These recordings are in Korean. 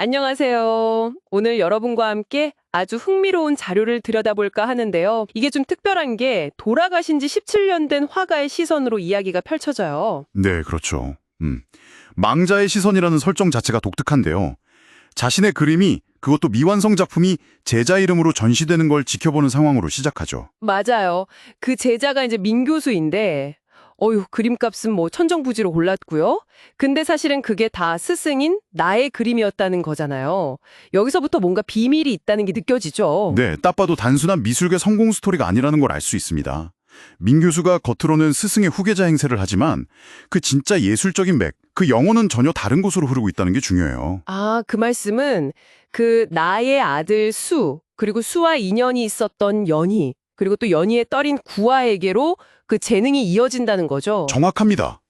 안녕하세요. 오늘 여러분과 함께 아주 흥미로운 자료를 들여다볼까 하는데요. 이게 좀 특별한 게 돌아가신 지 17년 된 화가의 시선으로 이야기가 펼쳐져요. 네, 그렇죠. 망자의 시선이라는 설정 자체가 독특한데요. 자신의 그림이, 그것도 미완성 작품이 제자 이름으로 전시되는 걸 지켜보는 상황으로 시작하죠. 맞아요. 그 제자가 이제 민교수인데, 그림값은 뭐 천정부지로 올랐고요. 근데 사실은 그게 다 스승인 나의 그림이었다는 거잖아요. 여기서부터 뭔가 비밀이 있다는 게 느껴지죠. 네, 딱 봐도 단순한 미술계 성공 스토리가 아니라는 걸 알 수 있습니다. 민 교수가 겉으로는 스승의 후계자 행세를 하지만 그 진짜 예술적인 맥, 그 영혼은 전혀 다른 곳으로 흐르고 있다는 게 중요해요. 아, 그 말씀은 그 나의 아들 수, 그리고 수와 인연이 있었던 연희, 그리고 또 연희의 딸인 구아에게로 그 재능이 이어진다는 거죠. 정확합니다.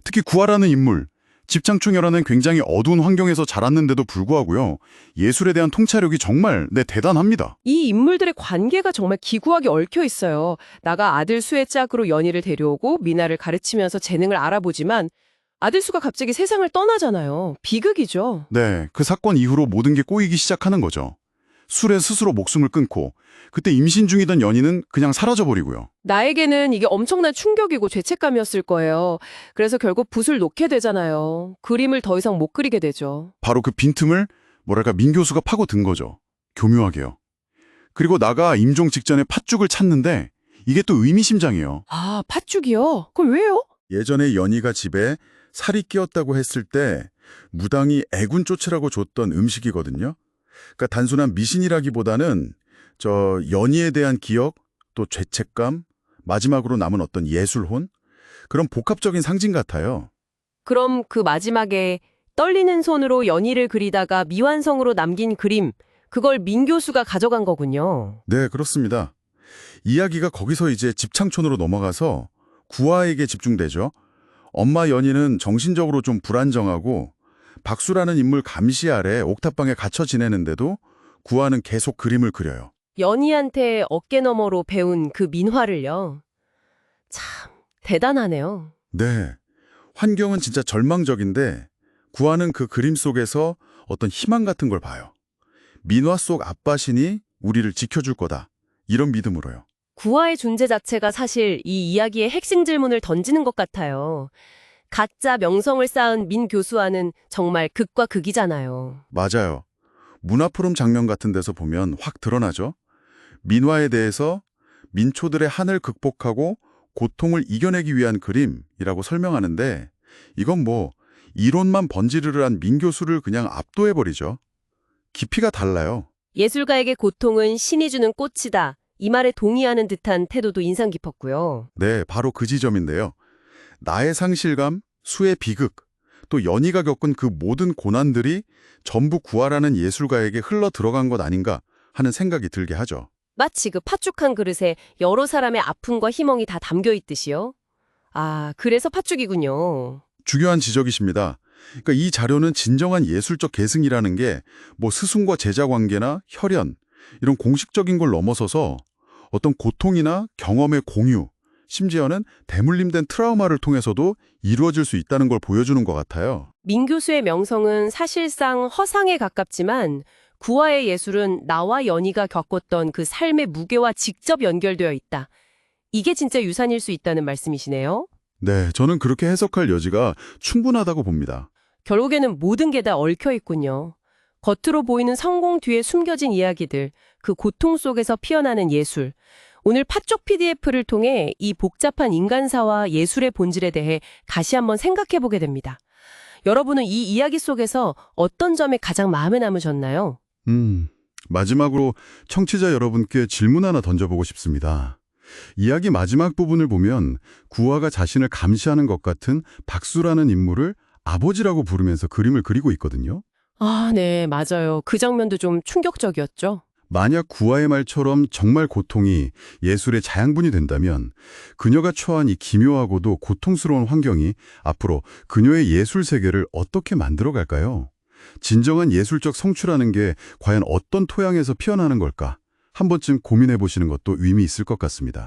특히 구하라는 인물, 집창충혈라는 굉장히 어두운 환경에서 자랐는데도 불구하고요. 예술에 대한 통찰력이 정말 대단합니다. 이 인물들의 관계가 정말 기구하게 얽혀 있어요. 나가 아들 수의 짝으로 연희를 데려오고 미나를 가르치면서 재능을 알아보지만 아들 수가 갑자기 세상을 떠나잖아요. 비극이죠. 네, 그 사건 이후로 모든 게 꼬이기 시작하는 거죠. 술에 스스로 목숨을 끊고 그때 임신 중이던 연희는 그냥 사라져버리고요. 나에게는 이게 엄청난 충격이고 죄책감이었을 거예요. 그래서 결국 붓을 놓게 되잖아요. 그림을 더 이상 못 그리게 되죠. 바로 그 빈틈을 민 교수가 파고든 거죠. 교묘하게요. 그리고 나가 임종 직전에 팥죽을 찾는데 이게 또 의미심장해요. 아, 팥죽이요? 그럼 왜요? 예전에 연희가 집에 살이 끼었다고 했을 때 무당이 애군 쫓으라고 줬던 음식이거든요. 그러니까 단순한 미신이라기보다는 연희에 대한 기억, 또 죄책감, 마지막으로 남은 어떤 예술혼? 그런 복합적인 상징 같아요. 그럼 그 마지막에 떨리는 손으로 연희를 그리다가 미완성으로 남긴 그림, 그걸 민 교수가 가져간 거군요. 네, 그렇습니다. 이야기가 거기서 이제 집창촌으로 넘어가서 구아에게 집중되죠. 엄마 연희는 정신적으로 좀 불안정하고 박수라는 인물 감시 아래 옥탑방에 갇혀 지내는데도 구아는 계속 그림을 그려요. 연희한테 어깨너머로 배운 그 민화를요. 참 대단하네요. 네, 환경은 진짜 절망적인데 구아는 그 그림 속에서 어떤 희망 같은 걸 봐요. 민화 속 아빠신이 우리를 지켜줄 거다. 이런 믿음으로요. 구화의 존재 자체가 사실 이 이야기의 핵심 질문을 던지는 것 같아요. 가짜 명성을 쌓은 민 교수와는 정말 극과 극이잖아요. 맞아요. 문화포럼 장면 같은 데서 보면 확 드러나죠. 민화에 대해서 민초들의 한을 극복하고 고통을 이겨내기 위한 그림이라고 설명하는데 이건 이론만 번지르르한 민 교수를 그냥 압도해버리죠. 깊이가 달라요. 예술가에게 고통은 신이 주는 꽃이다. 이 말에 동의하는 듯한 태도도 인상 깊었고요. 네, 바로 그 지점인데요. 나의 상실감, 수의 비극, 또 연희가 겪은 그 모든 고난들이 전부 구하라는 예술가에게 흘러 들어간 것 아닌가 하는 생각이 들게 하죠. 마치 그 팥죽한 그릇에 여러 사람의 아픔과 희망이 다 담겨 있듯이요. 아, 그래서 팥죽이군요. 중요한 지적이십니다. 그러니까 이 자료는 진정한 예술적 계승이라는 게 스승과 제자 관계나 혈연, 이런 공식적인 걸 넘어서서 어떤 고통이나 경험의 공유, 심지어는 대물림된 트라우마를 통해서도 이루어질 수 있다는 걸 보여주는 것 같아요. 민 교수의 명성은 사실상 허상에 가깝지만 구화의 예술은 나와 연희가 겪었던 그 삶의 무게와 직접 연결되어 있다. 이게 진짜 유산일 수 있다는 말씀이시네요. 네, 저는 그렇게 해석할 여지가 충분하다고 봅니다. 결국에는 모든 게 다 얽혀 있군요. 겉으로 보이는 성공 뒤에 숨겨진 이야기들, 그 고통 속에서 피어나는 예술. 오늘 팥죽 PDF를 통해 이 복잡한 인간사와 예술의 본질에 대해 다시 한번 생각해보게 됩니다. 여러분은 이 이야기 속에서 어떤 점에 가장 마음에 남으셨나요? 마지막으로 청취자 여러분께 질문 하나 던져보고 싶습니다. 이야기 마지막 부분을 보면 구화가 자신을 감시하는 것 같은 박수라는 인물을 아버지라고 부르면서 그림을 그리고 있거든요. 아, 네, 맞아요. 그 장면도 좀 충격적이었죠. 만약 구화의 말처럼 정말 고통이 예술의 자양분이 된다면 그녀가 처한 이 기묘하고도 고통스러운 환경이 앞으로 그녀의 예술 세계를 어떻게 만들어갈까요? 진정한 예술적 성취라는 게 과연 어떤 토양에서 피어나는 걸까? 한 번쯤 고민해 보시는 것도 의미 있을 것 같습니다.